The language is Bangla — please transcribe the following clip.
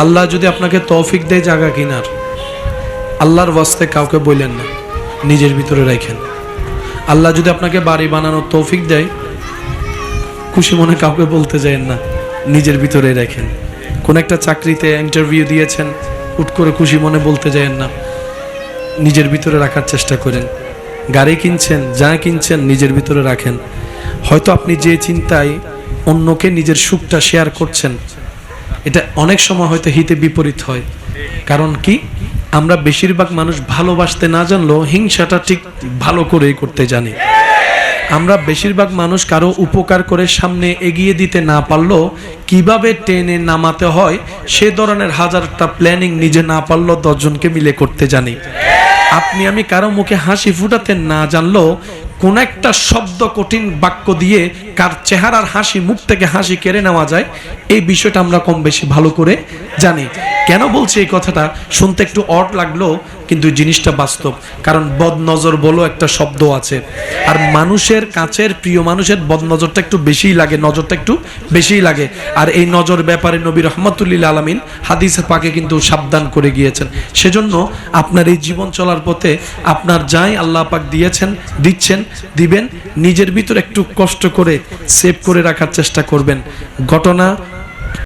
আল্লাহ যদি আপনাকে তৌফিক দেয় জায়গা কিনার, আল্লাহর ওয়াস্তে কাউকে বললেন না, নিজের ভিতরে রাখেন। আল্লাহ যদি আপনাকে বাড়ি বানানোর তৌফিক দেয়, খুশি মনে কাউকে বলতে যায়েন না, নিজের ভিতরে রাখেন। কোন একটা চাকরিতে ইন্টারভিউ দিয়েছেন, হুট করে খুশি মনে বলতে যায়েন না, নিজের ভিতরে রাখার চেষ্টা করেন। গাড়ি কিনছেন, যা কিনছেন নিজের ভিতরে রাখেন। হয়তো আপনি যে চিন্তায় অন্যকে নিজের সুখটা শেয়ার করছেন, এটা অনেক সময় হয়তো হিতে বিপরীত হয়। কারণ কি, আমরা বেশিরভাগ মানুষ ভালোবাসতে না জানলেও হিংসাটা ঠিক ভালো করেই করতে জানি। আমরা বেশিরভাগ মানুষ কারো উপকার করে সামনে এগিয়ে দিতে না পারলেও কিভাবে টেনে নামাতে হয় সে ধরনের হাজারটা প্ল্যানিং নিজে না পারলেও 10 জনকে মিলে করতে জানি। আপনি আমি কারো মুখে হাসি ফুটাতে না জানলেও কোন একটা শব্দ, কঠিন বাক্য দিয়ে কার চেহারার হাসি, মুখ থেকে হাসি কেড়ে নেওয়া যায়, এই বিষয়টা আমরা কম বেশি ভালো করে জানি। কেন বলছি এই কথাটা? শুনতে একটু অড লাগলেও কিন্তু জিনিসটা বাস্তব। কারণ বদনজর বলো একটা শব্দ আছে, আর মানুষের কাছের প্রিয় মানুষের বদনজরটা একটু বেশিই লাগে, নজরটা একটু বেশিই লাগে। আর এই নজর ব্যাপারে নবী রহমতুল্লিল আলামিন হাদিসে পাকে কিন্তু সাবধান করে গিয়েছেন। সেজন্য আপনার এই জীবন চলার পথে আপনার যাই আল্লাহ পাক দিয়েছেন, দিচ্ছেন, দিবেন, নিজের ভিতর একটু কষ্ট করে সেভ করে রাখার চেষ্টা করবেন। ঘটনা